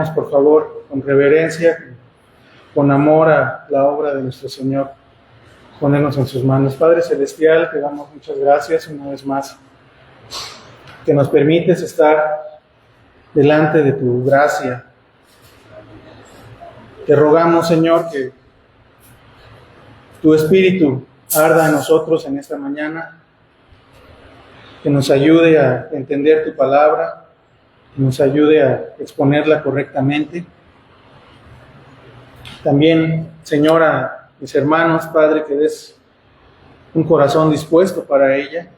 Por favor, con reverencia, con amor a la obra de nuestro Señor, ponernos en sus manos. Padre Celestial, te damos muchas gracias una vez más, que nos permites estar delante de tu gracia. Te rogamos, Señor, que tu Espíritu arda en nosotros en esta mañana, que nos ayude a entender tu palabra, que nos ayude a exponerla correctamente. También, Señor, a mis hermanos, Padre, que des un corazón dispuesto para ella.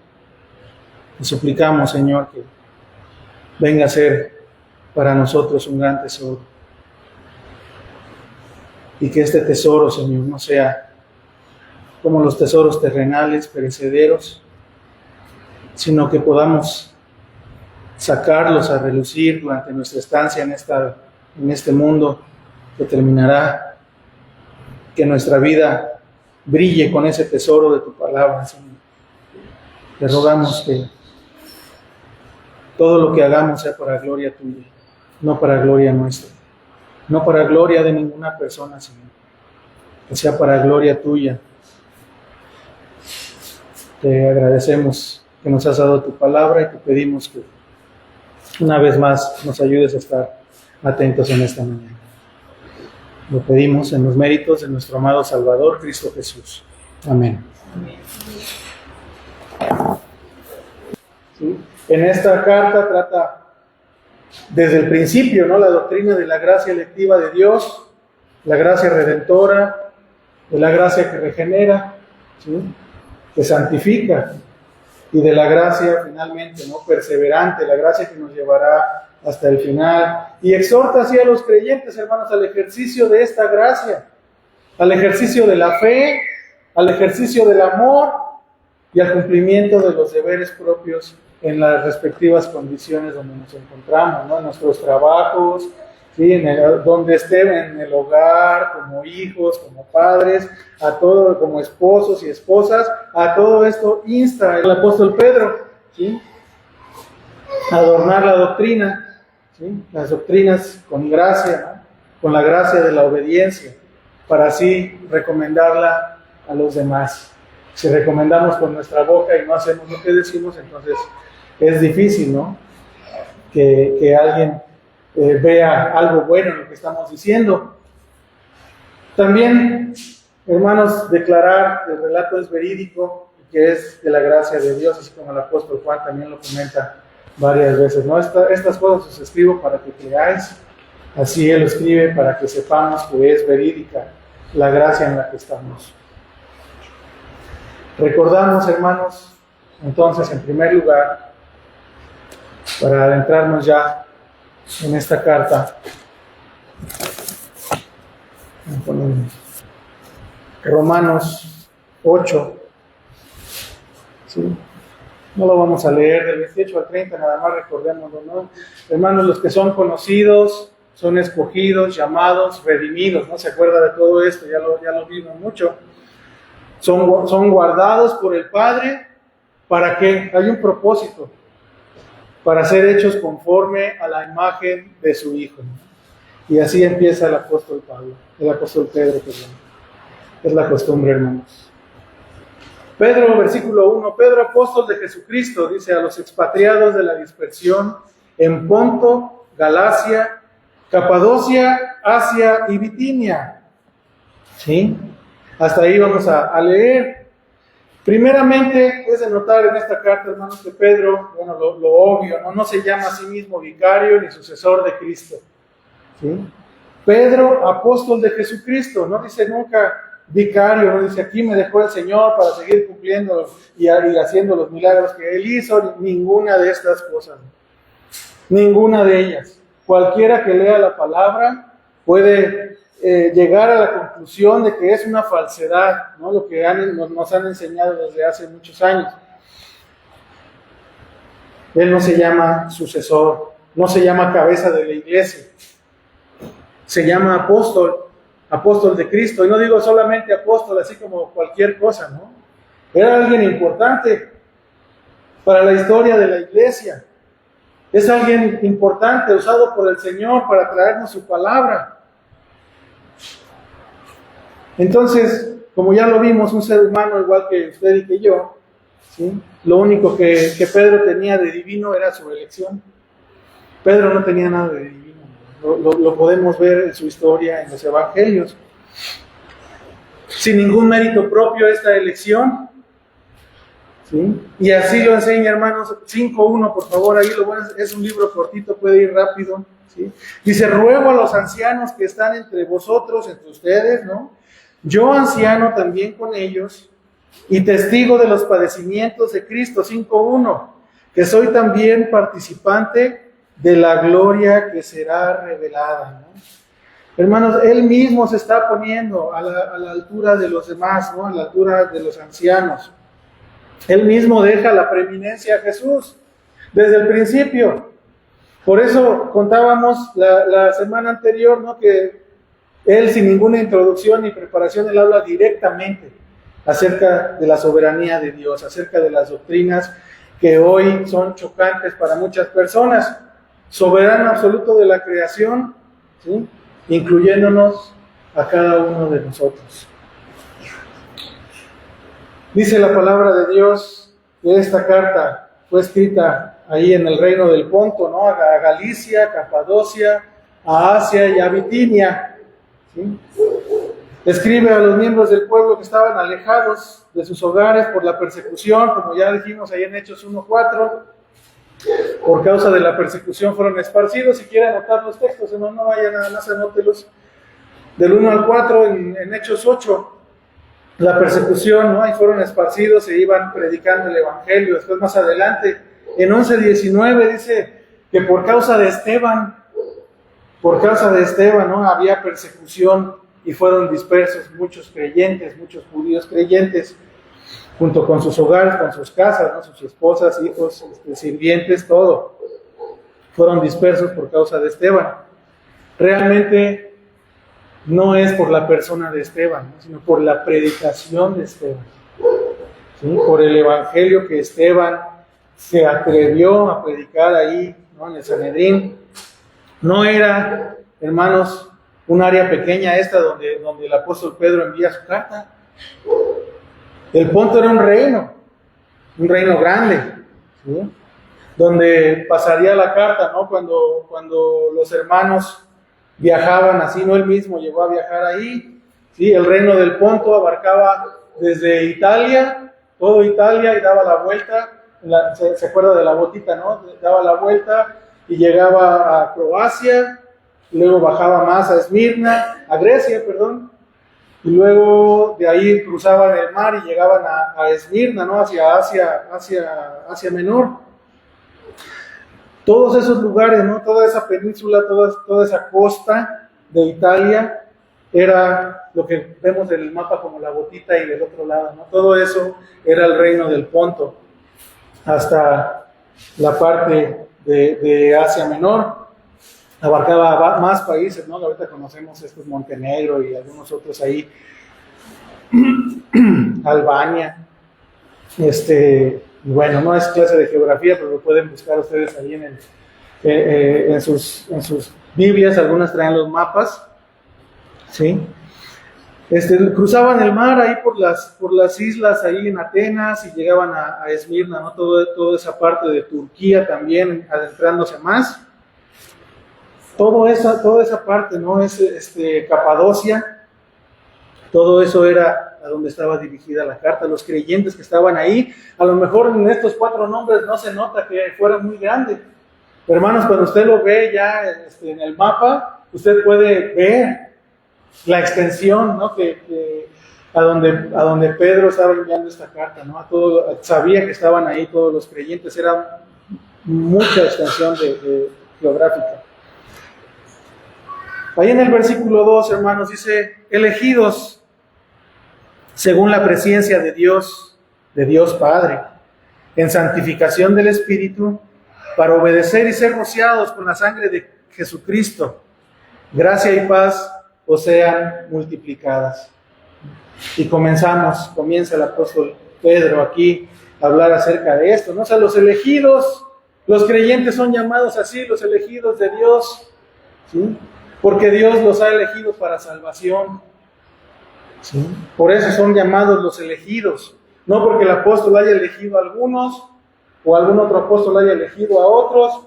Te suplicamos, Señor, que venga a ser para nosotros un gran tesoro. Y que este tesoro, Señor, no sea como los tesoros terrenales, perecederos, sino que podamos sacarlos a relucir durante nuestra estancia en este mundo que terminará. Que nuestra vida brille con ese tesoro de tu palabra, Señor. Te rogamos que todo lo que hagamos sea para gloria tuya, no para gloria nuestra, no para gloria de ninguna persona, Señor, que sea para gloria tuya. Te agradecemos que nos has dado tu palabra y te pedimos que una vez más nos ayudes a estar atentos en esta mañana. Lo pedimos en los méritos de nuestro amado Salvador, Cristo Jesús. Amén. ¿Sí? En esta carta trata desde el principio, ¿no?, la doctrina de la gracia electiva de Dios, la gracia redentora, de la gracia que regenera, ¿sí?, que santifica, y de la gracia finalmente, ¿no?, perseverante, la gracia que nos llevará hasta el final, y exhorta así a los creyentes, hermanos, al ejercicio de esta gracia, al ejercicio de la fe, al ejercicio del amor y al cumplimiento de los deberes propios en las respectivas condiciones donde nos encontramos, ¿no?, en nuestros trabajos, ¿sí?, donde estén, en el hogar, como hijos, como padres, a todo, como esposos y esposas. A todo esto insta el apóstol Pedro, ¿sí?, a adornar la doctrina, ¿sí?, las doctrinas con gracia, ¿no?, con la gracia de la obediencia, para así recomendarla a los demás. Si recomendamos con nuestra boca y no hacemos lo que decimos, entonces es difícil, ¿no?, que alguien vea algo bueno en lo que estamos diciendo. También, hermanos, declarar que el relato es verídico y que es de la gracia de Dios, así como el apóstol Juan también lo comenta varias veces, ¿no? Estas cosas os escribo para que creáis. Así él lo escribe para que sepamos que es verídica la gracia en la que estamos. Recordamos, hermanos, entonces, en primer lugar, para adentrarnos ya en esta carta, Romanos 8, ¿sí? No lo vamos a leer del 28 al 30, nada más recordémoslo, ¿no? Hermanos, los que son conocidos, son escogidos, llamados, redimidos, ¿no? ¿Se acuerda de todo esto? Ya lo vimos mucho. Son guardados por el Padre. ¿Para qué? Hay un propósito. Para ser hechos conforme a la imagen de su Hijo. Y así empieza el apóstol Pedro, perdón. Es la costumbre, hermanos. Pedro, versículo 1, Pedro, apóstol de Jesucristo, dice: a los expatriados de la dispersión en Ponto, Galacia, Capadocia, Asia y Bitinia. ¿Sí? Hasta ahí vamos a leer. Primeramente, es de notar en esta carta, hermanos, que Pedro, bueno, lo obvio, no se llama a sí mismo vicario ni sucesor de Cristo. ¿Sí? Pedro, apóstol de Jesucristo, no dice nunca vicario, no dice aquí me dejó el Señor para seguir cumpliendo y haciendo los milagros que Él hizo, ninguna de estas cosas, ninguna de ellas. Cualquiera que lea la palabra puede llegar a la conclusión de que es una falsedad, ¿no?, lo que nos han enseñado desde hace muchos años. Él no se llama sucesor, no se llama cabeza de la iglesia, se llama apóstol de Cristo. Y no digo solamente apóstol así como cualquier cosa, ¿no? Era alguien importante para la historia de la iglesia. Es alguien importante, usado por el Señor para traernos su palabra. Entonces, como ya lo vimos, un ser humano igual que usted y que yo, ¿sí? Lo único que Pedro tenía de divino era su elección. Pedro no tenía nada de divino. Lo podemos ver en su historia, en los evangelios. Sin ningún mérito propio esta elección. ¿Sí? Y así lo enseña, hermanos. 5.1, por favor, ahí lo bueno, es un libro cortito, puede ir rápido. ¿Sí? Dice: ruego a los ancianos que están entre vosotros, entre ustedes, ¿no? Yo anciano también con ellos, y testigo de los padecimientos de Cristo, 5.1, que soy también participante de la gloria que será revelada, ¿no? Hermanos, Él mismo se está poniendo a la altura de los demás, ¿no? A la altura de los ancianos. Él mismo deja la preeminencia a Jesús desde el principio. Por eso contábamos la semana anterior, ¿no? Que Él, sin ninguna introducción ni preparación, Él habla directamente acerca de la soberanía de Dios, acerca de las doctrinas que hoy son chocantes para muchas personas. Soberano absoluto de la creación, ¿sí? Incluyéndonos a cada uno de nosotros. Dice la palabra de Dios que esta carta fue escrita ahí en el reino del Ponto, ¿no? A Galicia, Capadocia, a Asia y a Bitinia, ¿sí? Escribe a los miembros del pueblo que estaban alejados de sus hogares por la persecución, como ya dijimos ahí en Hechos 1.4. Por causa de la persecución fueron esparcidos. Si quieren anotar los textos, no vayan, nada más anótelos. Del 1 al 4 en Hechos 8, la persecución, ¿no? Y fueron esparcidos e iban predicando el evangelio. Después, más adelante, en 11:19 dice que por causa de Esteban, ¿no? Había persecución y fueron dispersos muchos creyentes, muchos judíos creyentes, junto con sus hogares, con sus casas, ¿no? Sus esposas, hijos, sirvientes, todo. Fueron dispersos por causa de Esteban. Realmente no es por la persona de Esteban, ¿no? Sino por la predicación de Esteban, ¿sí? Por el evangelio que Esteban se atrevió a predicar ahí, ¿no? En el Sanedrín. No era, hermanos, un área pequeña esta donde el apóstol Pedro envía su carta. El Ponto era un reino grande, ¿sí? Donde pasaría la carta, ¿no? Cuando los hermanos viajaban así, no él mismo llegó a viajar ahí, ¿sí? El reino del Ponto abarcaba desde Italia, todo Italia, y daba la vuelta, se acuerda de la botita, ¿no? Daba la vuelta y llegaba a Croacia, luego bajaba más a Esmirna, a Grecia, perdón, y luego de ahí cruzaban el mar y llegaban a Esmirna, ¿no? Hacia Asia Menor. Todos esos lugares, ¿no? Toda esa península, toda esa costa de Italia era lo que vemos en el mapa como la botita y del otro lado, ¿no? Todo eso era el reino del Ponto, hasta la parte de Asia Menor. Abarcaba más países, ¿no? Ahorita conocemos estos, Montenegro y algunos otros ahí, Albania, bueno, no es clase de geografía, pero lo pueden buscar ustedes ahí en sus Biblias, algunas traen los mapas, ¿sí? Cruzaban el mar ahí por las islas ahí en Atenas y llegaban a Esmirna, ¿no? Toda esa parte de Turquía también, adentrándose más. Toda esa parte, ¿no? Capadocia, todo eso era a donde estaba dirigida la carta. Los creyentes que estaban ahí, a lo mejor en estos 4 nombres no se nota que fuera muy grande. Pero hermanos, cuando usted lo ve ya en el mapa, usted puede ver la extensión, ¿no? A donde Pedro estaba enviando esta carta, ¿no? Sabía que estaban ahí todos los creyentes, era mucha extensión geográfica. Ahí en el versículo 2, hermanos, dice: elegidos según la presciencia de Dios Padre, en santificación del Espíritu, para obedecer y ser rociados con la sangre de Jesucristo. Gracia y paz os sean multiplicadas. Y comienza el apóstol Pedro aquí a hablar acerca de esto, ¿no? O sea, los elegidos Los creyentes son llamados así, los elegidos de Dios, ¿sí? Porque Dios los ha elegido para salvación, ¿sí? Por eso son llamados los elegidos, no porque el apóstol haya elegido a algunos o algún otro apóstol haya elegido a otros,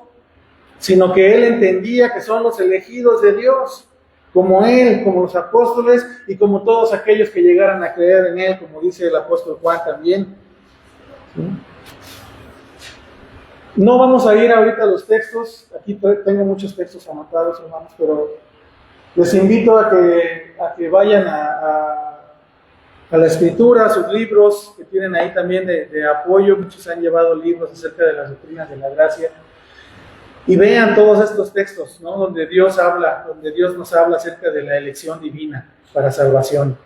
sino que él entendía que son los elegidos de Dios, como él, como los apóstoles y como todos aquellos que llegaran a creer en él, como dice el apóstol Juan también, ¿sí? No vamos a ir ahorita a los textos, aquí tengo muchos textos anotados, hermanos, pero les invito a que vayan a la escritura, a sus libros que tienen ahí también de apoyo. Muchos han llevado libros acerca de las doctrinas de la gracia y vean todos estos textos, ¿no? Donde Dios nos habla acerca de la elección divina para salvación.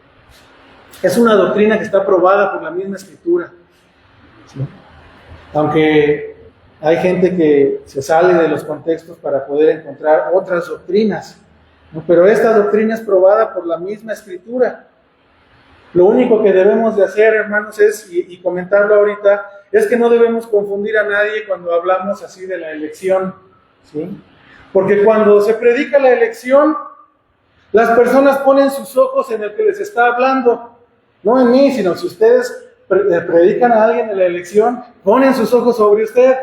Es una doctrina que está aprobada por la misma escritura, ¿sí? Aunque hay gente que se sale de los contextos para poder encontrar otras doctrinas, ¿no? Pero esta doctrina es probada por la misma escritura. Lo único que debemos de hacer, hermanos, y comentarlo ahorita, es que no debemos confundir a nadie cuando hablamos así de la elección, ¿sí? Porque cuando se predica la elección, las personas ponen sus ojos en el que les está hablando, no en mí, sino si ustedes predican a alguien de la elección, ponen sus ojos sobre usted,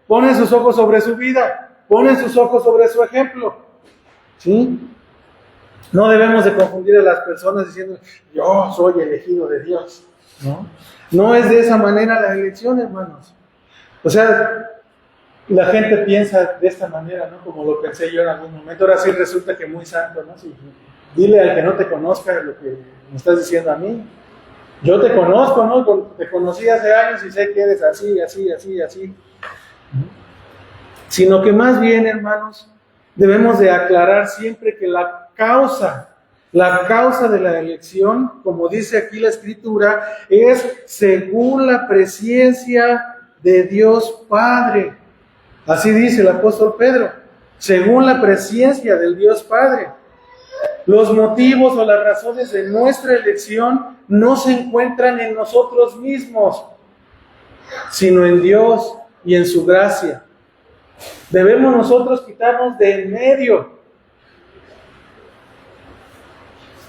ponen sus ojos sobre su vida, ponen sus ojos sobre su ejemplo, ¿sí? No debemos de confundir a las personas diciendo, yo soy elegido de Dios, ¿no? No es de esa manera la elección, hermanos. O sea, la gente piensa de esta manera, ¿no? Como lo pensé yo en algún momento. Ahora sí resulta que muy santo, ¿no? Sí, dile al que no te conozca lo que me estás diciendo a mí. Yo te conozco, ¿no? Te conocí hace años y sé que eres así, así, así, así. Sino que más bien, hermanos, debemos de aclarar siempre que la causa de la elección, como dice aquí la Escritura, es según la presencia de Dios Padre. Así dice el apóstol Pedro, según la presencia del Dios Padre. Los motivos o las razones de nuestra elección no se encuentran en nosotros mismos, sino en Dios y en su gracia. Debemos nosotros quitarnos de en medio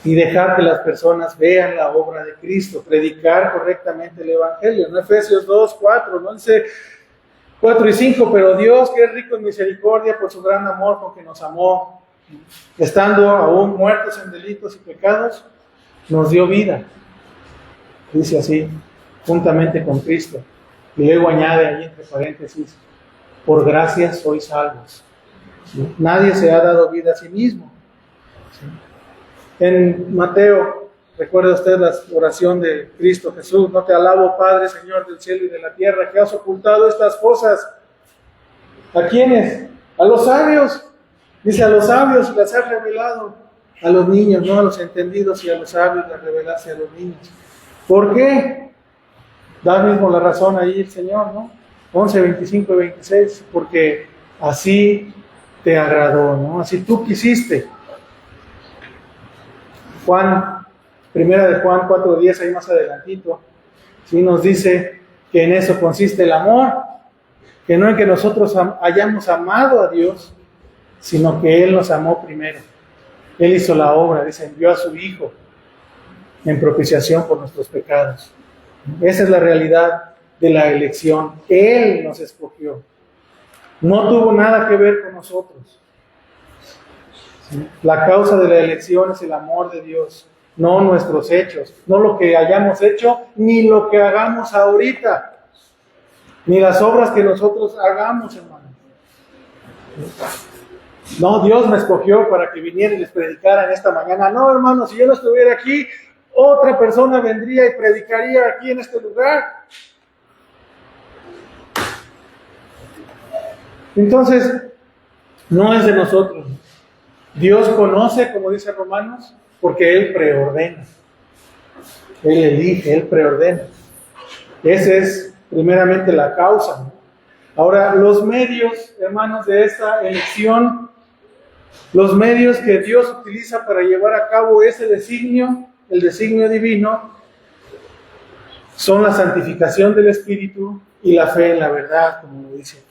y dejar que las personas vean la obra de Cristo, predicar correctamente el Evangelio. En Efesios 2, 4, no dice 4 y 5, pero Dios, que es rico en misericordia por su gran amor con que nos amó, estando aún muertos en delitos y pecados, nos dio vida. Dice así, juntamente con Cristo. Y luego añade ahí entre paréntesis, por gracia sois salvos. ¿Sí? Nadie se ha dado vida a sí mismo. ¿Sí? En Mateo, recuerda usted la oración de Cristo Jesús, no te alabo, Padre, Señor del cielo y de la tierra, que has ocultado estas cosas. ¿A quiénes? A los sabios. Dice, a los sabios las has revelado. A los niños, no a los entendidos, y a los sabios las revelaste a los niños. ¿Por qué? Da mismo la razón ahí el Señor, ¿no? 11, 25 y 26, porque así te agradó, ¿no? Así tú quisiste. Primera de Juan 4:10, ahí más adelantito, ¿sí? Nos dice que en eso consiste el amor, que no en que nosotros hayamos amado a Dios, sino que Él nos amó primero. Él hizo la obra, dice, envió a su Hijo en propiciación por nuestros pecados. Esa es la realidad de la elección. Él nos escogió. No tuvo nada que ver con nosotros. La causa de la elección es el amor de Dios, no nuestros hechos, no lo que hayamos hecho, ni lo que hagamos ahorita, ni las obras que nosotros hagamos, hermano. No, Dios me escogió para que viniera y les predicara en esta mañana. No, hermano, si yo no estuviera aquí, otra persona vendría y predicaría aquí en este lugar. Entonces, no es de nosotros. Dios conoce, como dice Romanos, porque Él preordena. Él elige, Él preordena. Esa es primeramente la causa, ¿no? Ahora, los medios, hermanos, de esta elección, los medios que Dios utiliza para llevar a cabo ese designio, el designio divino, son la santificación del Espíritu y la fe en la verdad, como lo dice aquí.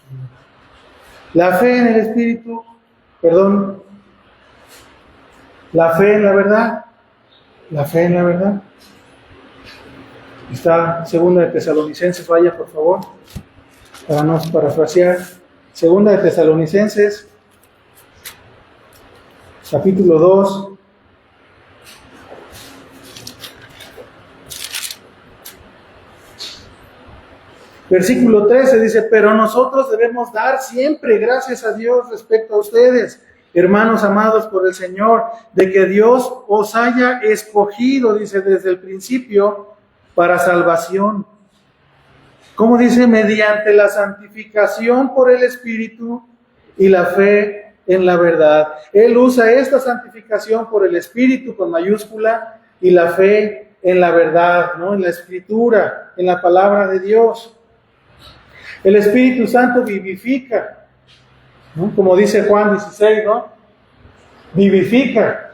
La fe en el Espíritu, perdón, la fe en la verdad, la fe en la verdad. Está Segunda de Tesalonicenses, vaya por favor, para no parafrasear. Segunda de Tesalonicenses, capítulo 2. Versículo 13 dice, pero nosotros debemos dar siempre gracias a Dios respecto a ustedes, hermanos amados por el Señor, de que Dios os haya escogido, dice, desde el principio para salvación. ¿Cómo dice? Mediante la santificación por el Espíritu y la fe en la verdad. Él usa esta santificación por el Espíritu con mayúscula y la fe en la verdad, ¿no? En la Escritura, en la palabra de Dios. El Espíritu Santo vivifica, ¿no? Como dice Juan 16, ¿no? Vivifica,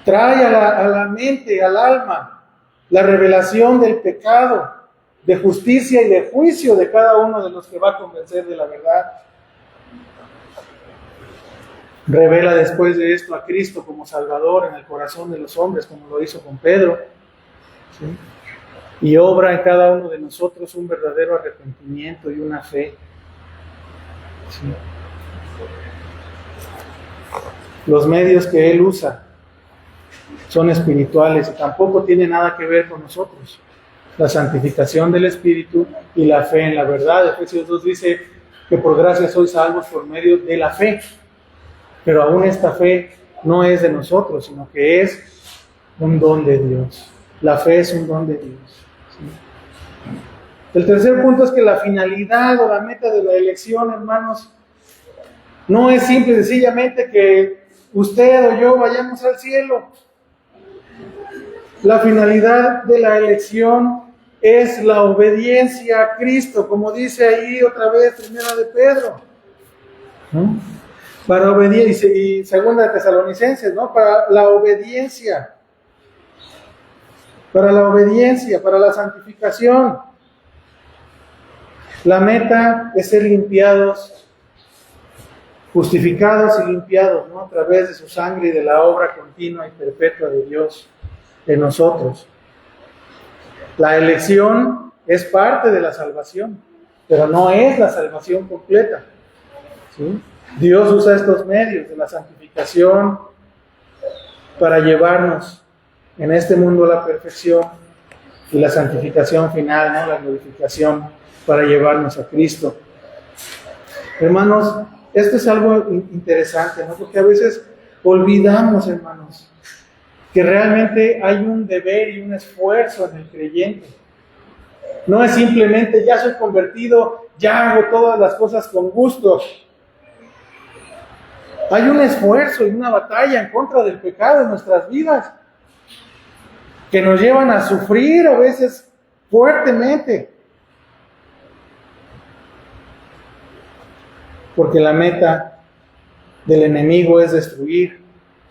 trae a la mente, al alma, la revelación del pecado, de justicia y de juicio de cada uno de los que va a convencer de la verdad. Revela después de esto a Cristo como Salvador en el corazón de los hombres, como lo hizo con Pedro, ¿sí? Y obra en cada uno de nosotros un verdadero arrepentimiento y una fe. ¿Sí? Los medios que Él usa son espirituales y tampoco tienen nada que ver con nosotros. La santificación del Espíritu y la fe en la verdad. Efesios 2 dice que por gracia sois salvos por medio de la fe. Pero aún esta fe no es de nosotros, sino que es un don de Dios. La fe es un don de Dios. El tercer punto es que la finalidad o la meta de la elección, hermanos, no es simple y sencillamente que usted o yo vayamos al cielo. La finalidad de la elección es la obediencia a Cristo, como dice ahí otra vez Primera de Pedro, ¿no? Para obediencia, y Segunda de Tesalonicenses, ¿no? Para la obediencia, para la santificación. La meta es ser limpiados, justificados y limpiados, ¿no? A través de su sangre y de la obra continua y perpetua de Dios en nosotros. La elección es parte de la salvación, pero no es la salvación completa, ¿sí? Dios usa estos medios de la santificación para llevarnos en este mundo a la perfección y la santificación final, ¿no? La glorificación para llevarnos a Cristo. Hermanos, esto es algo interesante, ¿no? Porque a veces olvidamos, hermanos, que realmente hay un deber y un esfuerzo en el creyente. No es simplemente ya soy convertido, ya hago todas las cosas con gusto. Hay un esfuerzo y una batalla en contra del pecado en nuestras vidas que nos llevan a sufrir a veces fuertemente. Porque la meta del enemigo es destruir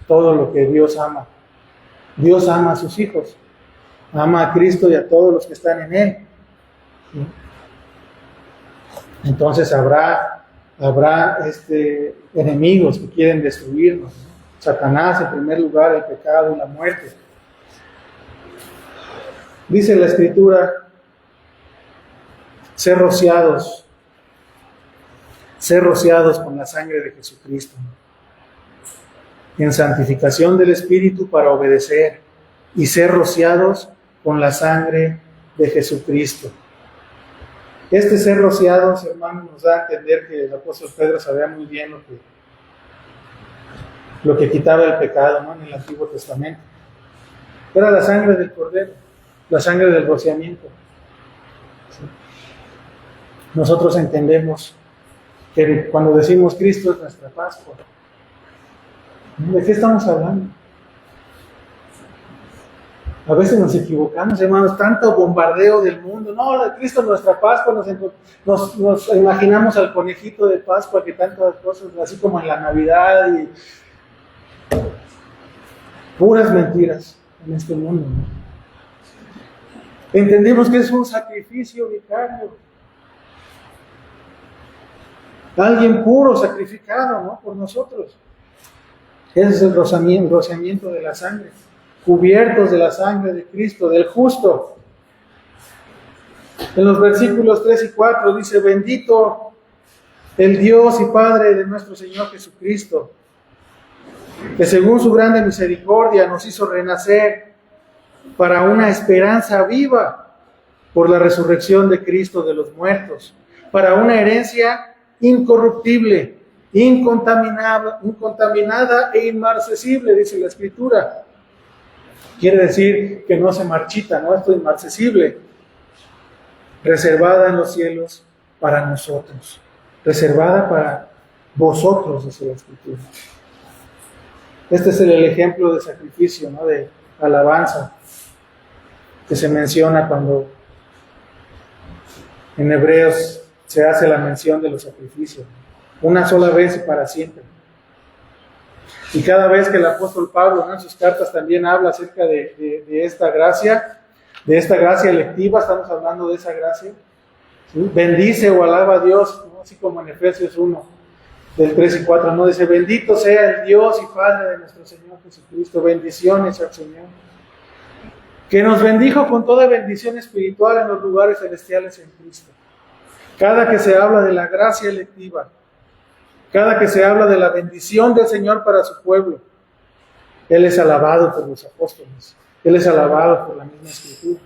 todo lo que Dios ama. Dios ama a sus hijos, ama a Cristo y a todos los que están en Él. Entonces habrá enemigos que quieren destruirnos. Satanás en primer lugar, el pecado y la muerte. Dice la Escritura, ser rociados con la sangre de Jesucristo, en santificación del Espíritu para obedecer, y ser rociados con la sangre de Jesucristo. Este ser rociados, hermanos, nos da a entender que el apóstol Pedro sabía muy bien lo que quitaba el pecado, ¿no? En el Antiguo Testamento. Era la sangre del Cordero, la sangre del rociamiento. ¿Sí? Nosotros entendemos que cuando decimos Cristo es nuestra Pascua, ¿de qué estamos hablando? A veces nos equivocamos, hermanos, tanto bombardeo del mundo. No, Cristo es nuestra Pascua, nos imaginamos al conejito de Pascua, que tantas cosas, así como en la Navidad, y puras mentiras en este mundo, ¿no? Entendimos que es un sacrificio vicario. alguien puro sacrificado, ¿no?, por nosotros. Ese es el rociamiento de la sangre, cubiertos de la sangre de Cristo, del justo. En los versículos 3 y 4 dice: bendito el Dios y Padre de nuestro Señor Jesucristo, que según su grande misericordia nos hizo renacer para una esperanza viva por la resurrección de Cristo de los muertos, para una herencia incorruptible, incontaminada e inmarcesible, dice la Escritura. Quiere decir que no se marchita, ¿no? Esto es inmarcesible, reservada en los cielos para nosotros, reservada para vosotros, dice la Escritura. Este es el ejemplo de sacrificio, ¿no?, de alabanza que se menciona cuando en Hebreos se hace la mención de los sacrificios, una sola vez y para siempre. Y cada vez que el apóstol Pablo, ¿no?, en sus cartas también habla acerca de esta gracia electiva, estamos hablando de esa gracia, ¿sí? Bendice o alaba a Dios, ¿no?, así como en Efesios 1, del 3 y 4, ¿no?, dice: bendito sea el Dios y Padre de nuestro Señor Jesucristo, bendiciones al Señor, que nos bendijo con toda bendición espiritual en los lugares celestiales en Cristo. Cada que se habla de la gracia electiva, cada que se habla de la bendición del Señor para su pueblo, Él es alabado por los apóstoles, Él es alabado por la misma Escritura.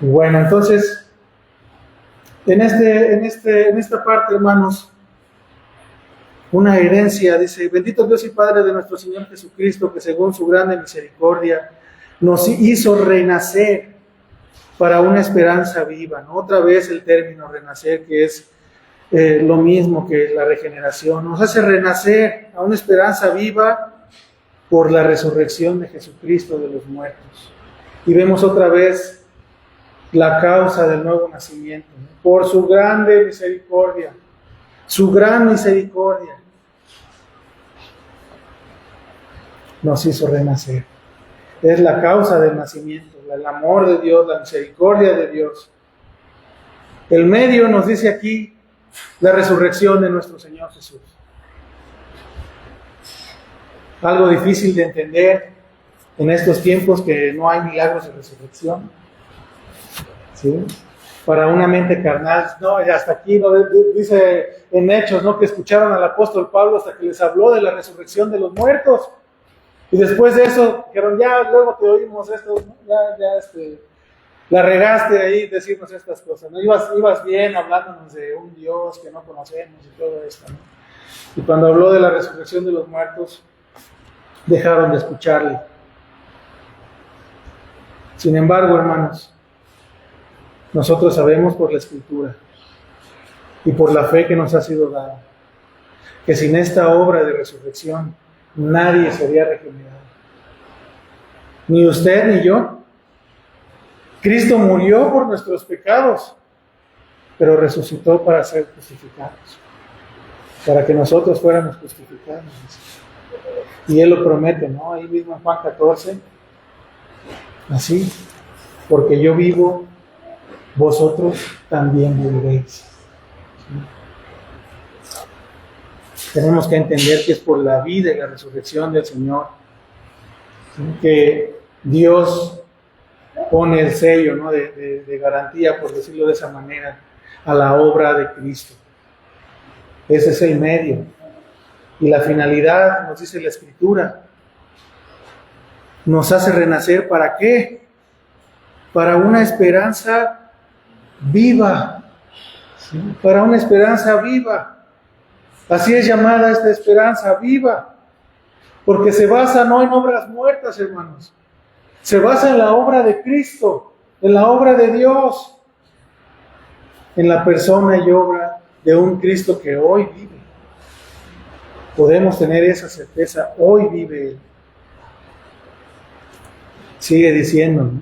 Y bueno, entonces, en esta parte, hermanos, una herencia, dice: bendito Dios y Padre de nuestro Señor Jesucristo, que según su grande misericordia nos hizo renacer para una esperanza viva, ¿no? Otra vez el término renacer, que es lo mismo que la regeneración, nos hace renacer a una esperanza viva por la resurrección de Jesucristo de los muertos. Y vemos otra vez la causa del nuevo nacimiento, ¿no? Por su grande misericordia, su gran misericordia, nos hizo renacer. Es la causa del nacimiento, el amor de Dios, la misericordia de Dios. El medio, nos dice aquí, la resurrección de nuestro Señor Jesús. Algo difícil de entender en estos tiempos, que no hay milagros de resurrección, ¿sí? Para una mente carnal, no, y hasta aquí, ¿no?, dice en Hechos, ¿no?, que escucharon al apóstol Pablo hasta que les habló de la resurrección de los muertos. Y después de eso, dijeron: ya, luego te oímos esto, ¿no? La regaste ahí, decirnos estas cosas, ¿no? Ibas bien hablándonos de un Dios que no conocemos y todo esto, ¿no? Y cuando habló de la resurrección de los muertos, dejaron de escucharle. Sin embargo, hermanos, nosotros sabemos por la Escritura y por la fe que nos ha sido dada, que sin esta obra de resurrección nadie sería regenerado. Ni usted ni yo. Cristo murió por nuestros pecados, pero resucitó para ser justificados, para que nosotros fuéramos justificados. Y Él lo promete, ¿no?, ahí mismo en Juan 14, así: porque yo vivo, vosotros también viviréis. Tenemos que entender que es por la vida y la resurrección del Señor, ¿sí?, que Dios pone el sello, ¿no?, de garantía, por decirlo de esa manera, a la obra de Cristo. Ese es el medio. Y la finalidad, nos dice la Escritura, nos hace renacer, ¿para qué? Para una esperanza viva, ¿sí?, para una esperanza viva. Así es llamada esta esperanza viva, porque se basa no en obras muertas, hermanos, se basa en la obra de Cristo, en la obra de Dios, en la persona y obra de un Cristo que hoy vive. Podemos tener esa certeza: hoy vive Él. Sigue diciendo, ¿no?,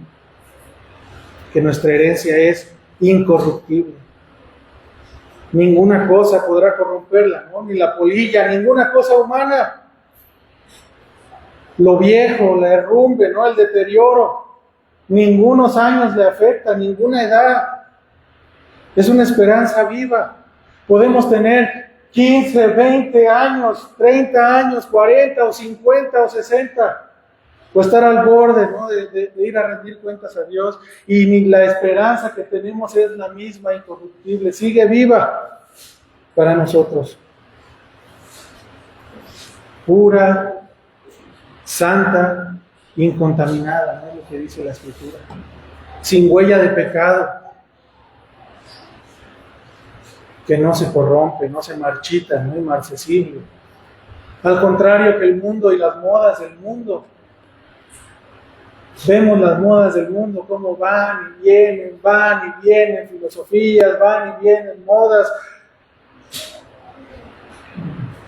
que nuestra herencia es incorruptible. Ninguna cosa podrá corromperla, ¿no?, ni la polilla, ninguna cosa humana. Lo viejo, la herrumbre, ¿no?, el deterioro, ningunos años le afecta, ninguna edad. Es una esperanza viva. Podemos tener 15, 20 años, 30 años, 40 o 50 o 60, o estar al borde, ¿no?, de ir a rendir cuentas a Dios, y ni la esperanza que tenemos es la misma, incorruptible, sigue viva para nosotros. Pura, santa, incontaminada, ¿no?, es lo que dice la Escritura. Sin huella de pecado, que no se corrompe, no se marchita, no es inmarcesible. Al contrario que el mundo y las modas del mundo. Vemos las modas del mundo, cómo van y vienen filosofías, van y vienen modas,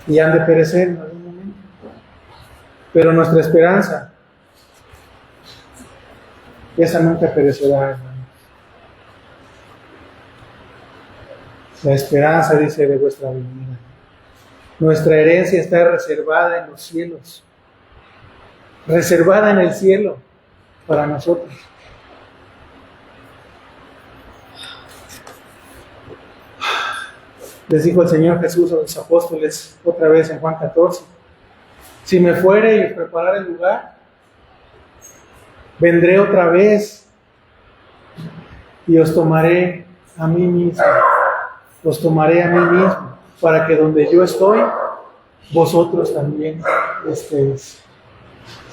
y han de perecer en algún momento. Pero nuestra esperanza, esa nunca perecerá, hermano. La esperanza, dice, de vuestra venida. Nuestra herencia está reservada en los cielos, reservada en el cielo para nosotros. Les dijo el Señor Jesús a los apóstoles otra vez en Juan 14: si me fuere y os preparare el lugar, vendré otra vez y os tomaré a mí mismo. Os tomaré a mí mismo, para que donde yo estoy, vosotros también estéis.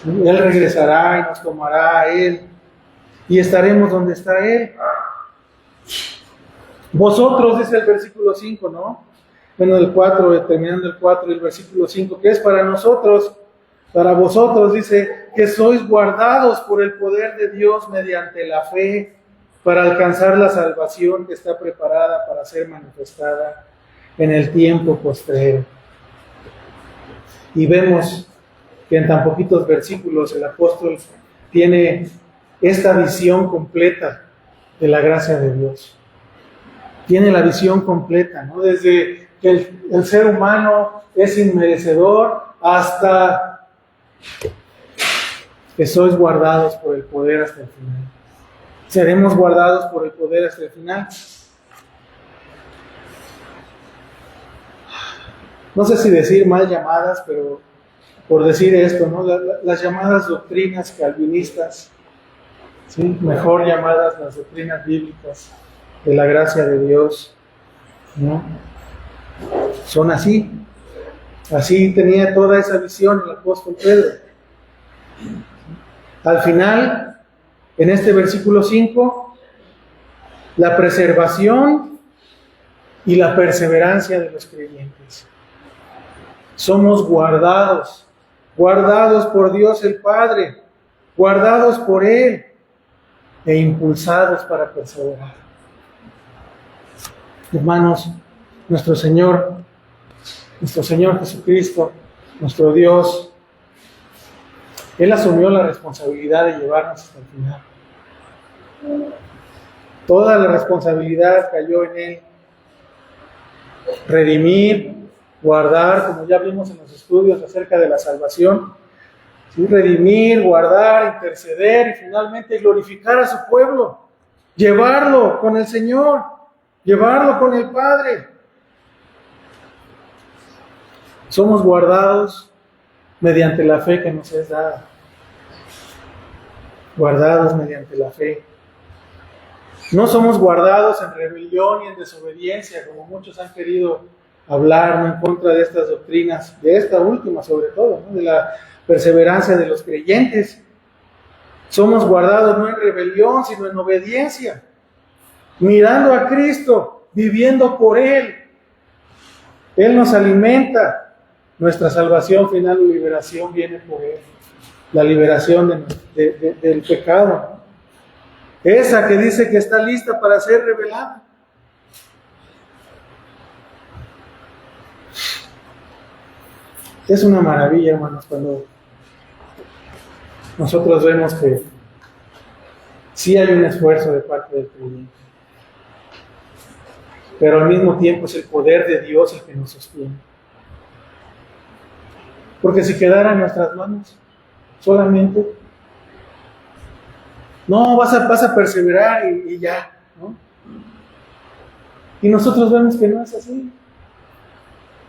Él regresará y nos tomará a Él, y estaremos donde está Él. Vosotros, dice el versículo 5, ¿no? Bueno, el 4, terminando el 4 y el versículo 5, que es para nosotros, para vosotros, dice, que sois guardados por el poder de Dios mediante la fe, para alcanzar la salvación que está preparada para ser manifestada en el tiempo postrero. Y vemos que en tan poquitos versículos el apóstol tiene esta visión completa de la gracia de Dios. Tiene la visión completa, ¿no? Desde que el ser humano es inmerecedor hasta que sois guardados por el poder hasta el final. Seremos guardados por el poder hasta el final. No sé si decir mal llamadas, pero por decir esto, ¿no? Las llamadas doctrinas calvinistas, ¿sí? Mejor llamadas las doctrinas bíblicas de la gracia de Dios, ¿no? Son así. Así tenía toda esa visión el apóstol Pedro. Al final, en este versículo 5, la preservación y la perseverancia de los creyentes. Somos guardados por Dios el Padre, guardados por Él e impulsados para perseverar. Hermanos, nuestro Señor Jesucristo, nuestro Dios, Él asumió la responsabilidad de llevarnos hasta el final. Toda la responsabilidad cayó en Él. Redimir, guardar, como ya vimos en los estudios acerca de la salvación, ¿sí? Redimir, guardar, interceder y finalmente glorificar a su pueblo, llevarlo con el Señor, llevarlo con el Padre. Somos guardados mediante la fe que nos es dada. Guardados mediante la fe. No somos guardados en rebelión y en desobediencia, como muchos han querido hablar, ¿no?, en contra de estas doctrinas, de esta última sobre todo, ¿no?, de la perseverancia de los creyentes. Somos guardados no en rebelión, sino en obediencia, mirando a Cristo, viviendo por Él. Él nos alimenta. Nuestra salvación final y liberación viene por Él. La liberación del pecado, ¿no? Esa que dice que está lista para ser revelada. Es una maravilla, hermanos, cuando nosotros vemos que sí hay un esfuerzo de parte del creyente, pero al mismo tiempo es el poder de Dios el que nos sostiene. Porque si quedara en nuestras manos solamente, no, vas a perseverar y ya, ¿no? Y nosotros vemos que no es así,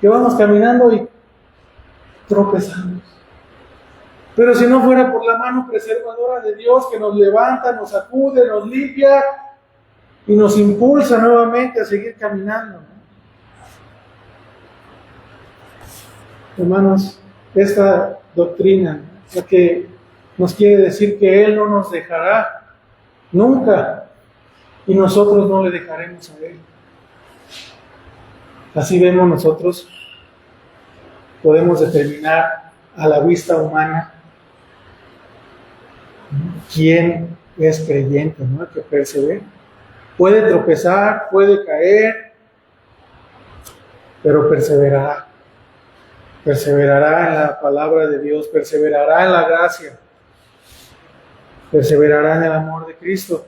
que vamos caminando y tropezamos. Pero si no fuera por la mano preservadora de Dios que nos levanta, nos sacude, nos limpia y nos impulsa nuevamente a seguir caminando, ¿no? Hermanos, esta doctrina, la que nos quiere decir que Él no nos dejará nunca y nosotros no le dejaremos a Él. Así vemos nosotros, podemos determinar a la vista humana quién es creyente, ¿no? El que persevera. Puede tropezar, puede caer, pero perseverará. Perseverará en la palabra de Dios, perseverará en la gracia, perseverará en el amor de Cristo.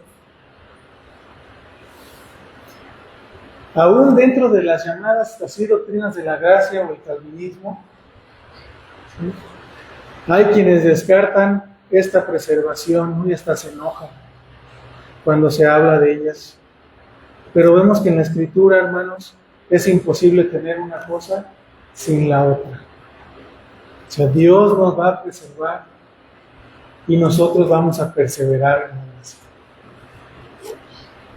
Aún dentro de las llamadas así doctrinas de la gracia o el calvinismo, ¿sí?, hay quienes descartan esta preservación, ¿no?, y hasta se enojan cuando se habla de ellas. Pero vemos que en la Escritura, hermanos, es imposible tener una cosa sin la otra. O sea, Dios nos va a preservar y nosotros vamos a perseverar en la gracia.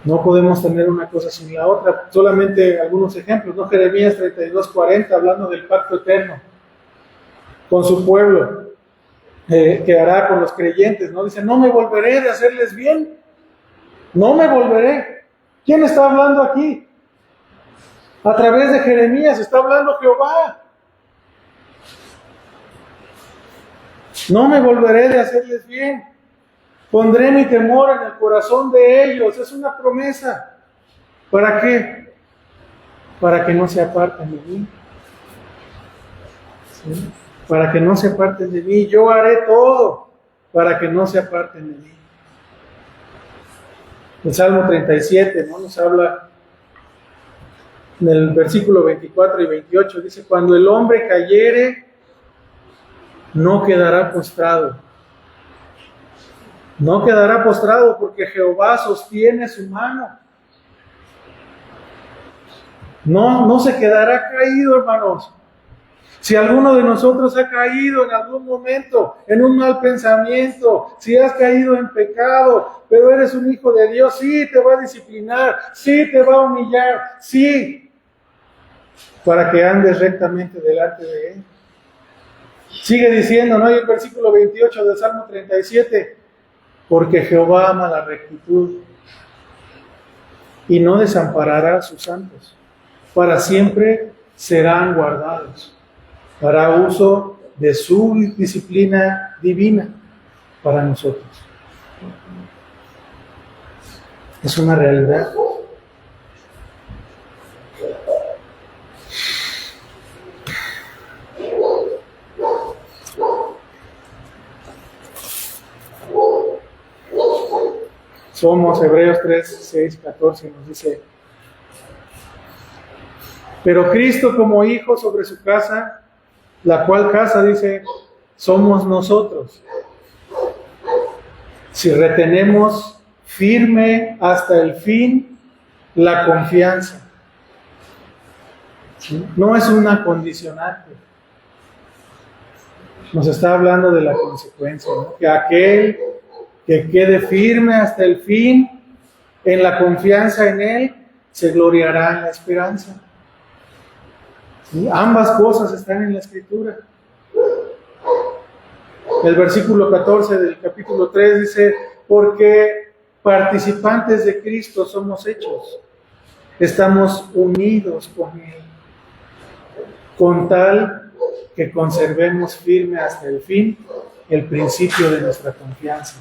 No podemos tener una cosa sin la otra. Solamente algunos ejemplos, ¿no? Jeremías 32:40, hablando del pacto eterno con su pueblo, que hará con los creyentes, ¿no? Dice, no me volveré de hacerles bien, no me volveré. ¿Quién está hablando aquí? A través de Jeremías está hablando Jehová. No me volveré de hacerles bien. Pondré mi temor en el corazón de ellos. Es una promesa. ¿Para qué? Para que no se aparten de mí. ¿Sí? Para que no se aparten de mí. Yo haré todo para que no se aparten de mí. El Salmo 37, ¿no?, nos habla en el versículo 24 y 28. Dice, cuando el hombre cayere, no quedará postrado. No quedará postrado porque Jehová sostiene su mano. No se quedará caído, hermanos. Si alguno de nosotros ha caído en algún momento, en un mal pensamiento, si has caído en pecado, pero eres un hijo de Dios, sí te va a disciplinar, sí te va a humillar, sí, para que andes rectamente delante de Él. Sigue diciendo, ¿no? Y el versículo 28 del Salmo 37, porque Jehová ama la rectitud y no desamparará a sus santos. Para siempre serán guardados para uso de su disciplina divina para nosotros. Es una realidad. Somos Hebreos 3:6-14 nos dice, pero Cristo como hijo sobre su casa, la cual casa, dice, somos nosotros. Si retenemos firme hasta el fin la confianza. ¿Sí? No es una condicionante. Nos está hablando de la consecuencia, ¿no? Que aquel que quede firme hasta el fin en la confianza en Él, se gloriará en la esperanza. ¿Sí? Ambas cosas están en la Escritura. El versículo 14 del capítulo 3 dice, porque participantes de Cristo somos hechos, estamos unidos con Él, con tal que conservemos firme hasta el fin el principio de nuestra confianza.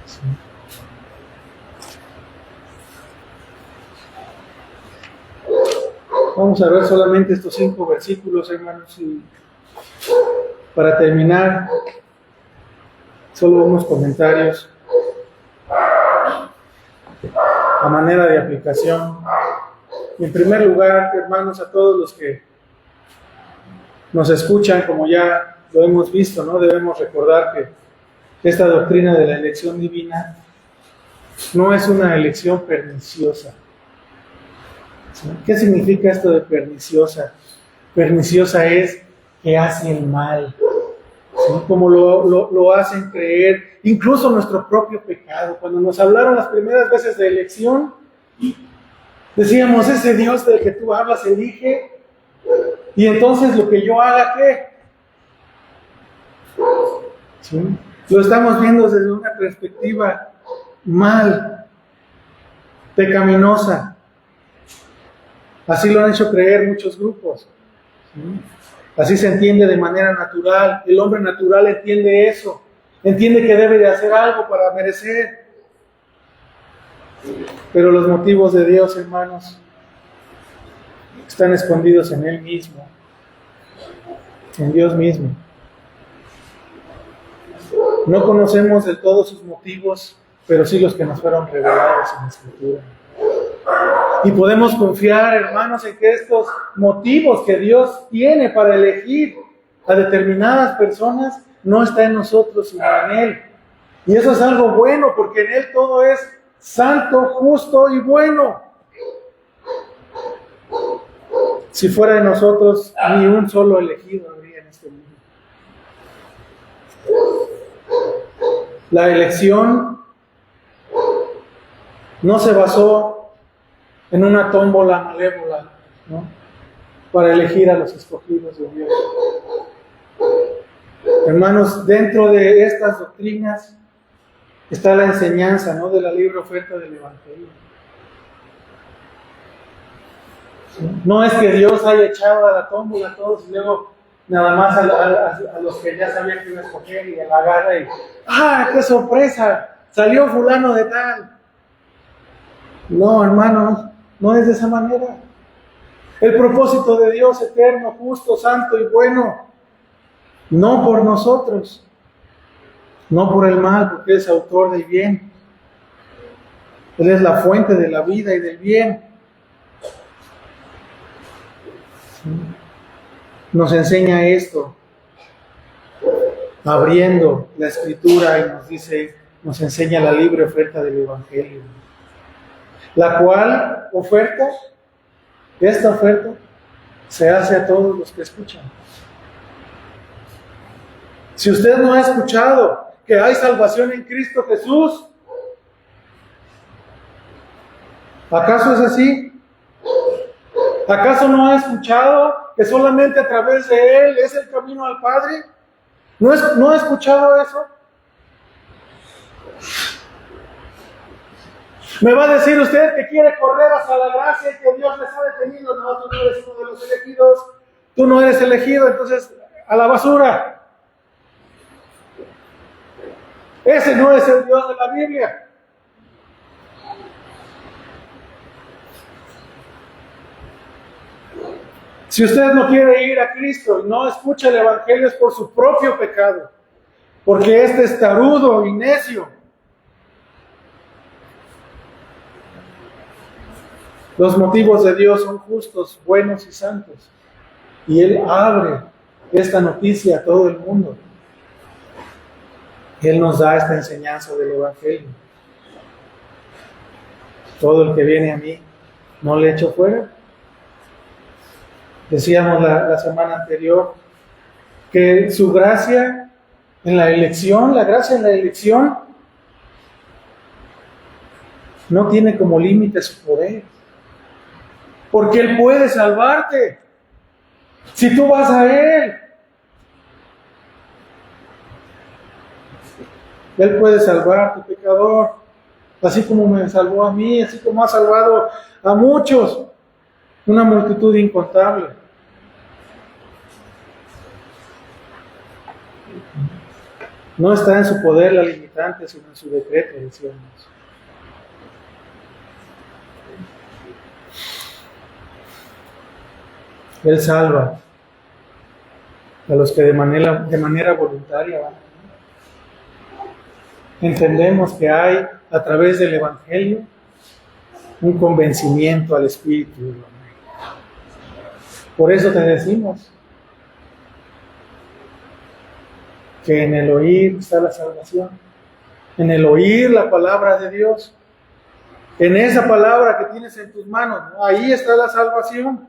¿Sí? Vamos a ver solamente estos 5 versículos, hermanos, y para terminar, solo unos comentarios a manera de aplicación. En primer lugar, hermanos, a todos los que nos escuchan, como ya lo hemos visto, ¿no? Debemos recordar que esta doctrina de la elección divina no es una elección perniciosa. ¿Sí? ¿Qué significa esto de perniciosa? Perniciosa es que hace el mal, ¿sí? Como lo hacen creer, incluso nuestro propio pecado. Cuando nos hablaron las primeras veces de elección, decíamos, ese Dios del que tú hablas elige, y entonces lo que yo haga, ¿qué? ¿Sí? Lo estamos viendo desde una perspectiva mal, pecaminosa. Así lo han hecho creer muchos grupos. ¿Sí? Así se entiende de manera natural. El hombre natural entiende eso. Entiende que debe de hacer algo para merecer. Pero los motivos de Dios, hermanos, están escondidos en Él mismo, en Dios mismo. No conocemos del todo sus motivos, pero sí los que nos fueron revelados en la Escritura. Y podemos confiar, hermanos, en que estos motivos que Dios tiene para elegir a determinadas personas no está en nosotros, sino en Él. Y eso es algo bueno, porque en Él todo es santo, justo y bueno. Si fuera de nosotros, ni un solo elegido habría en este mundo. La elección no se basó en una tómbola malévola, ¿no?, para elegir a los escogidos de Dios. Hermanos, dentro de estas doctrinas está la enseñanza, ¿no?, de la libre oferta del Evangelio. No es que Dios haya echado a la tómbola a todos y luego nada más a los que ya sabían que iba a escoger y la agarra y ¡ah, qué sorpresa! Salió fulano de tal. No, hermano, no es de esa manera. El propósito de Dios eterno, justo, santo y bueno, no por nosotros, no por el mal, porque Él es autor del bien. Él es la fuente de la vida y del bien. Nos enseña esto, abriendo la Escritura, y nos dice, nos enseña la libre oferta del Evangelio. La cual oferta, esta oferta, se hace a todos los que escuchan. Si usted no ha escuchado que hay salvación en Cristo Jesús, ¿acaso es así? ¿Acaso no ha escuchado que solamente a través de Él es el camino al Padre? ¿No ha escuchado eso? Me va a decir usted que quiere correr hacia la gracia y que Dios les ha detenido. No, tú no eres uno de los elegidos. Tú no eres elegido, entonces a la basura. Ese no es el Dios de la Biblia. Si usted no quiere ir a Cristo y no escucha el Evangelio, es por su propio pecado, porque este es tarudo y necio. Los motivos de Dios son justos, buenos y santos, y Él abre esta noticia a todo el mundo. Él nos da esta enseñanza del Evangelio. Todo el que viene a mí, no le echo fuera. Decíamos la semana anterior que su gracia en la elección, la gracia en la elección, no tiene como límite su poder. Porque Él puede salvarte. Si tú vas a Él, Él puede salvarte, pecador. Así como me salvó a mí, así como ha salvado a muchos, una multitud incontable. No está en su poder la limitante, sino en su decreto, decíamos. Él salva a los que de manera voluntaria van. Entendemos que hay, a través del Evangelio, un convencimiento al Espíritu del hombre. Por eso te decimos que en el oír está la salvación, en el oír la palabra de Dios. En esa palabra que tienes en tus manos, ¿no? Ahí está la salvación.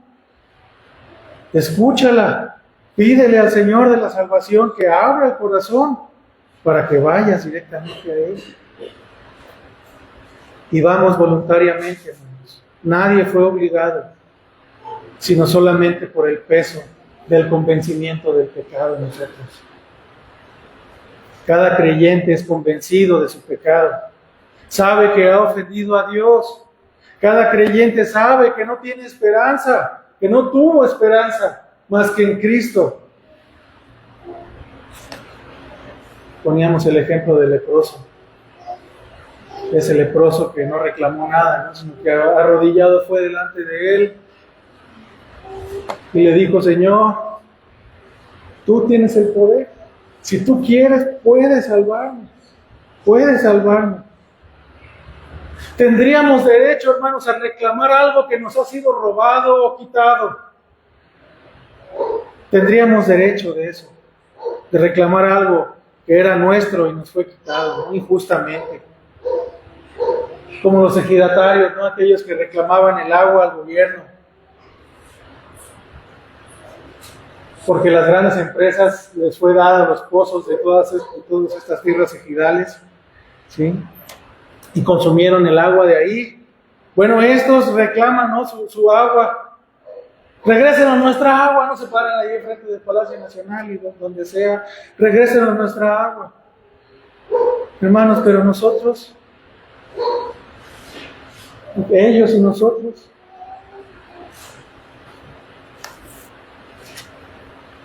Escúchala, pídele al Señor de la salvación que abra el corazón para que vayas directamente a Él. Y vamos voluntariamente, hermanos. Nadie fue obligado, sino solamente por el peso del convencimiento del pecado en nosotros. Cada creyente es convencido de su pecado. Sabe que ha ofendido a Dios. Cada creyente sabe que no tiene esperanza, que no tuvo esperanza más que en Cristo. Poníamos el ejemplo del leproso. Ese leproso que no reclamó nada, ¿no? Sino que arrodillado fue delante de Él y le dijo: Señor, tú tienes el poder. Si tú quieres, puedes salvarme. Puedes salvarme. Tendríamos derecho, hermanos, a reclamar algo que nos ha sido robado o quitado. Tendríamos derecho de eso, de reclamar algo que era nuestro y nos fue quitado, ¿no? Injustamente. Como los ejidatarios, ¿no? Aquellos que reclamaban el agua al gobierno. Porque las grandes empresas les fue dada los pozos de todas estas tierras ejidales, ¿sí? Y consumieron el agua de ahí. Bueno, estos reclaman, ¿no? su agua. Regresen a nuestra agua, no se paran ahí enfrente del Palacio Nacional y donde sea. Regresen a nuestra agua. Hermanos, pero nosotros, ellos y nosotros,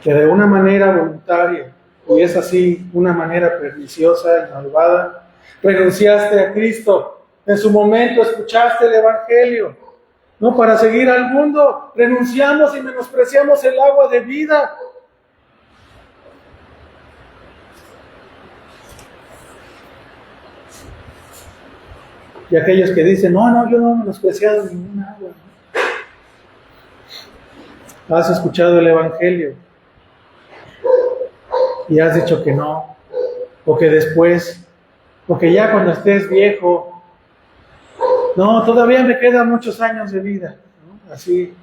que de una manera voluntaria, y es así una manera perniciosa y malvada, renunciaste a Cristo. En su momento escuchaste el Evangelio, no para seguir al mundo. Renunciamos y menospreciamos el agua de vida. Y aquellos que dicen: no, yo no he menospreciado ninguna agua. Has escuchado el Evangelio y has dicho que no, o que después, o que ya cuando estés viejo, no, todavía me quedan muchos años de vida, ¿no? Así.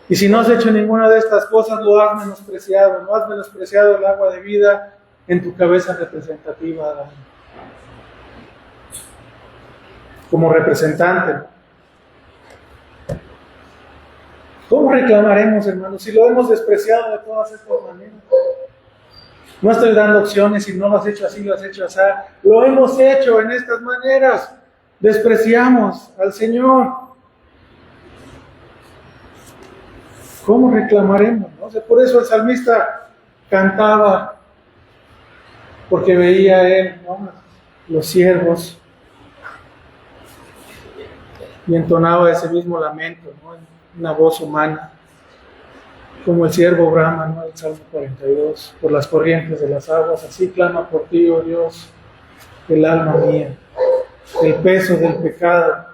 Y si no has hecho ninguna de estas cosas, lo has menospreciado, no has menospreciado el agua de vida en tu cabeza representativa, Adán. Como representante. ¿Cómo reclamaremos, hermanos, si lo hemos despreciado de todas estas maneras? No estoy dando opciones: si no lo has hecho así, lo has hecho así. Lo hemos hecho en estas maneras. Despreciamos al Señor. ¿Cómo reclamaremos? ¿No? O sea, por eso el salmista cantaba, porque veía él, ¿no?, los siervos, y entonaba ese mismo lamento, ¿no?, en una voz humana, como el siervo brama, ¿no?, el Salmo 42, por las corrientes de las aguas, así clama por ti, oh Dios, el alma mía. El peso del pecado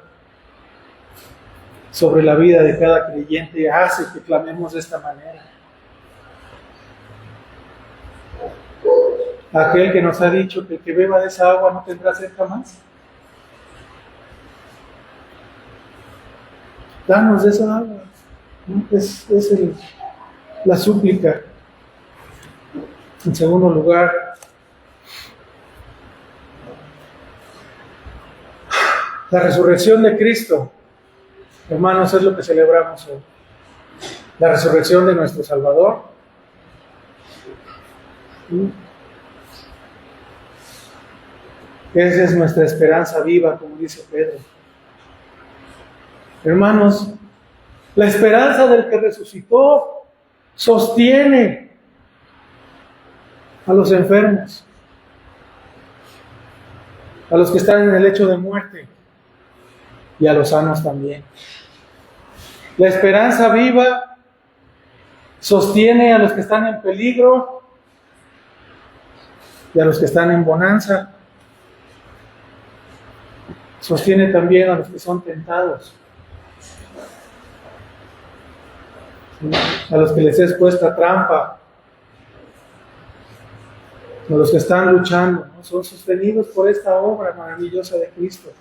sobre la vida de cada creyente hace que clamemos de esta manera. Aquel que nos ha dicho que el que beba de esa agua no tendrá sed jamás. Danos de esa agua, ¿no? Es la súplica. En segundo lugar, la resurrección de Cristo, hermanos, es lo que celebramos hoy. La resurrección de nuestro Salvador. Esa es nuestra esperanza viva, como dice Pedro. Hermanos, la esperanza del que resucitó sostiene a los enfermos, a los que están en el lecho de muerte y a los sanos también. La esperanza viva sostiene a los que están en peligro y a los que están en bonanza. Sostiene también a los que son tentados, a los que les es puesta trampa, los que están luchando, ¿no? Son sostenidos por esta obra maravillosa de Cristo,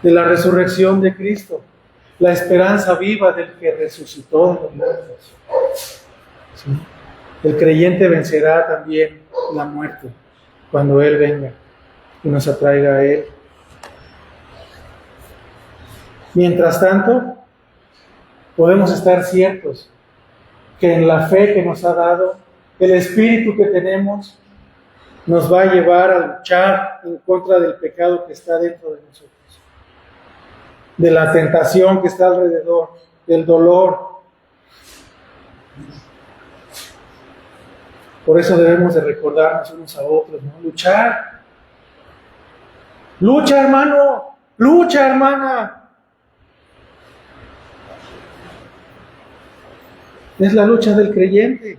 de la resurrección de Cristo, la esperanza viva del que resucitó de los muertos. ¿Sí? El creyente vencerá también la muerte cuando Él venga y nos atraiga a Él. Mientras tanto, podemos estar ciertos que en la fe que nos ha dado, el espíritu que tenemos, nos va a llevar a luchar en contra del pecado que está dentro de nosotros, de la tentación que está alrededor, del dolor. Por eso debemos de recordarnos unos a otros, ¿no? Luchar. Lucha, hermano. Lucha, hermana. Es la lucha del creyente.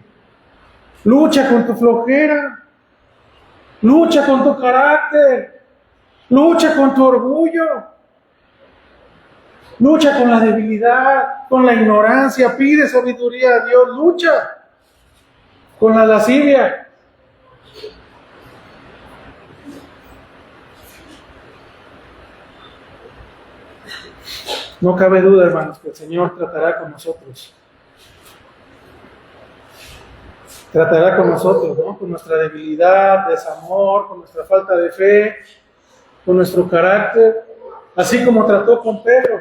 Lucha con tu flojera. Lucha con tu carácter. Lucha con tu orgullo. Lucha con la debilidad, con la ignorancia. Pide sabiduría a Dios. Lucha con la lascivia. No cabe duda, hermanos, que el Señor tratará con nosotros. Tratará con nosotros, ¿no? Con nuestra debilidad, desamor, con nuestra falta de fe, con nuestro carácter, así como trató con Pedro.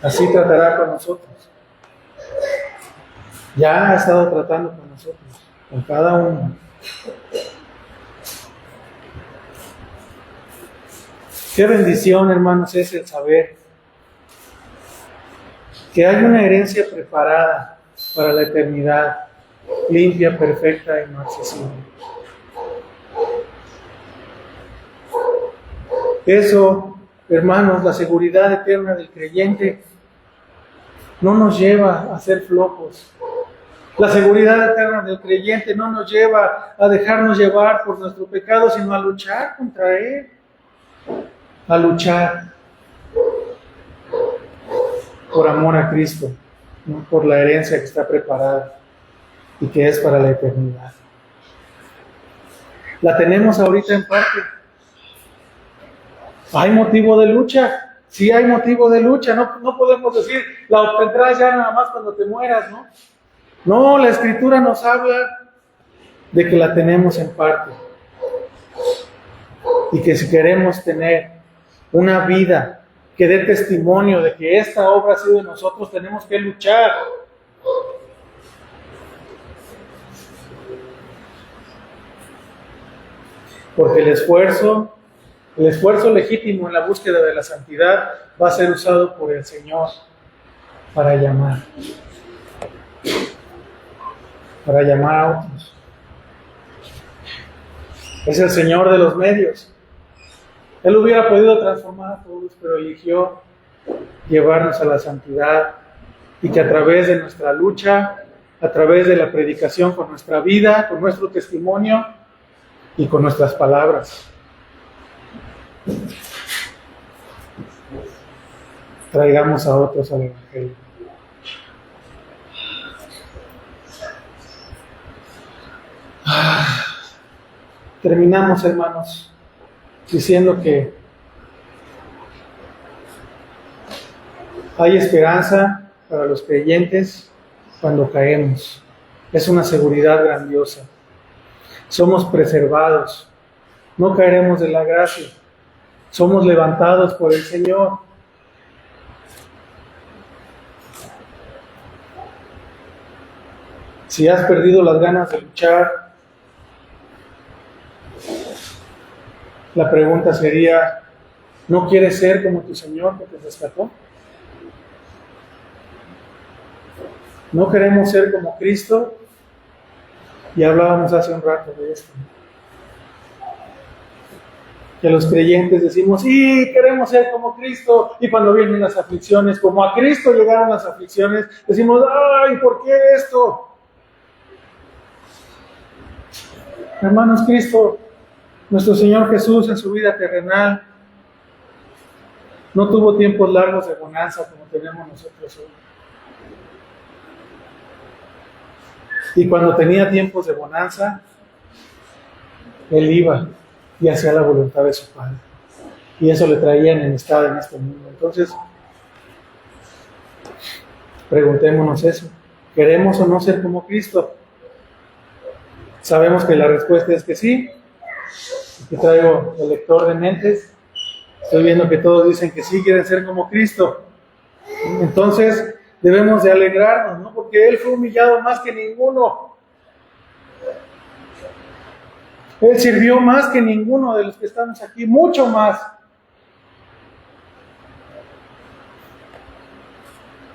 Así tratará con nosotros. Ya ha estado tratando con nosotros, con cada uno. Qué bendición, hermanos, es el saber que hay una herencia preparada para la eternidad, limpia, perfecta y no accesible. Eso, hermanos, la seguridad eterna del creyente no nos lleva a ser flojos. La seguridad eterna del creyente no nos lleva a dejarnos llevar por nuestro pecado, sino a luchar contra él. A luchar por amor a Cristo, ¿no? Por la herencia que está preparada y que es para la eternidad. La tenemos ahorita en parte. ¿Hay motivo de lucha? Sí hay motivo de lucha. No podemos decir, la obtendrás ya nada más cuando te mueras, ¿no? No, la Escritura nos habla de que la tenemos en parte. Y que si queremos tener una vida que dé testimonio de que esta obra ha sido de nosotros, tenemos que luchar. Porque el esfuerzo legítimo en la búsqueda de la santidad va a ser usado por el Señor para llamar a otros. Es el Señor de los medios. Él hubiera podido transformar a todos, pero eligió llevarnos a la santidad y que a través de nuestra lucha, a través de la predicación con nuestra vida, con nuestro testimonio y con nuestras palabras, traigamos a otros al Evangelio. Terminamos, hermanos, diciendo que hay esperanza para los creyentes cuando caemos. Es una seguridad grandiosa. Somos preservados. No caeremos de la gracia. Somos levantados por el Señor. Si has perdido las ganas de luchar, la pregunta sería, ¿no quieres ser como tu Señor que te rescató? ¿No queremos ser como Cristo? Y hablábamos hace un rato de esto. Que los creyentes decimos, sí, queremos ser como Cristo. Y cuando vienen las aflicciones, como a Cristo llegaron las aflicciones, decimos, ay, ¿por qué esto? Hermanos, Cristo, nuestro Señor Jesús en su vida terrenal, no tuvo tiempos largos de bonanza como tenemos nosotros hoy. Y cuando tenía tiempos de bonanza, Él iba y hacía la voluntad de su Padre. Y eso le traía enemistad en este mundo. Entonces, preguntémonos eso. ¿Queremos o no ser como Cristo? Sabemos que la respuesta es que sí. Aquí traigo el lector de mentes. Estoy viendo que todos dicen que sí, quieren ser como Cristo. Entonces, debemos de alegrarnos, ¿no? Porque Él fue humillado más que ninguno. Él sirvió más que ninguno de los que estamos aquí, mucho más.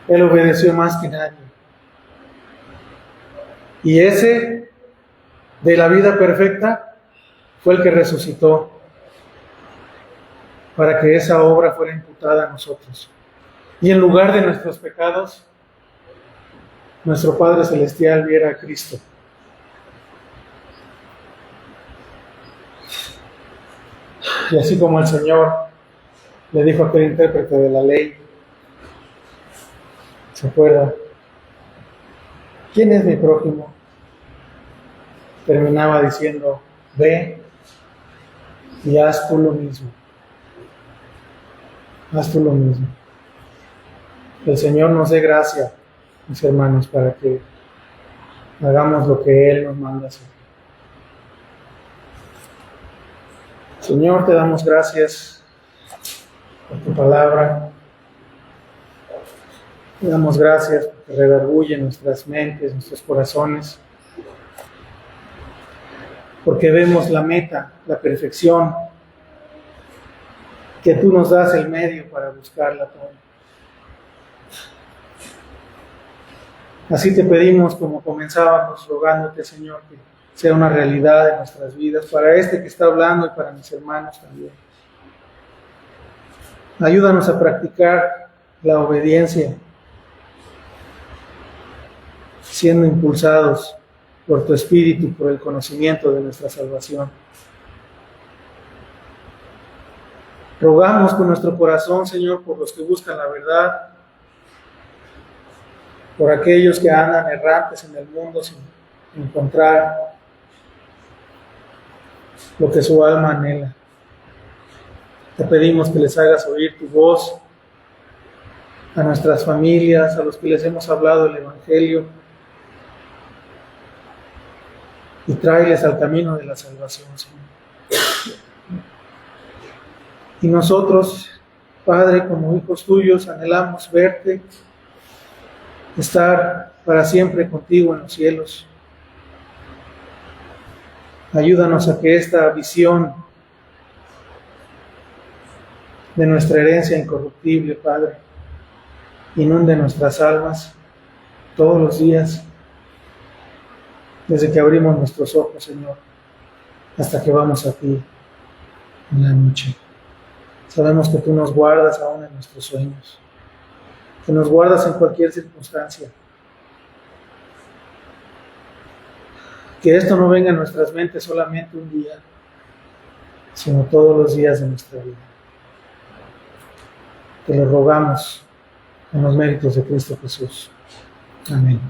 Él obedeció más que nadie. Y ese de la vida perfecta fue el que resucitó para que esa obra fuera imputada a nosotros. Y en lugar de nuestros pecados, nuestro Padre Celestial viera a Cristo. Y así como el Señor le dijo a aquel intérprete de la ley, ¿se acuerda? ¿Quién es mi prójimo? Terminaba diciendo, ve y haz tú lo mismo. Haz tú lo mismo. El Señor nos dé gracia, mis hermanos, para que hagamos lo que Él nos manda hacer. Señor, te damos gracias por tu palabra. Te damos gracias porque redarguye nuestras mentes, nuestros corazones. Porque vemos la meta, la perfección, que tú nos das el medio para buscarla toda. Así te pedimos, como comenzábamos, rogándote, Señor, que sea una realidad en nuestras vidas, para este que está hablando y para mis hermanos también. Ayúdanos a practicar la obediencia, siendo impulsados por tu Espíritu, por el conocimiento de nuestra salvación. Rogamos con nuestro corazón, Señor, por los que buscan la verdad, por aquellos que andan errantes en el mundo sin encontrar lo que su alma anhela. Te pedimos que les hagas oír tu voz a nuestras familias, a los que les hemos hablado el Evangelio, y tráeles al camino de la salvación, Señor. Y nosotros, Padre, como hijos tuyos, anhelamos verte, estar para siempre contigo en los cielos. Ayúdanos a que esta visión de nuestra herencia incorruptible, Padre, inunde nuestras almas todos los días, desde que abrimos nuestros ojos, Señor, hasta que vamos a ti en la noche. Sabemos que tú nos guardas aún en nuestros sueños, que nos guardas en cualquier circunstancia. Que esto no venga a nuestras mentes solamente un día, sino todos los días de nuestra vida. Te lo rogamos en los méritos de Cristo Jesús. Amén.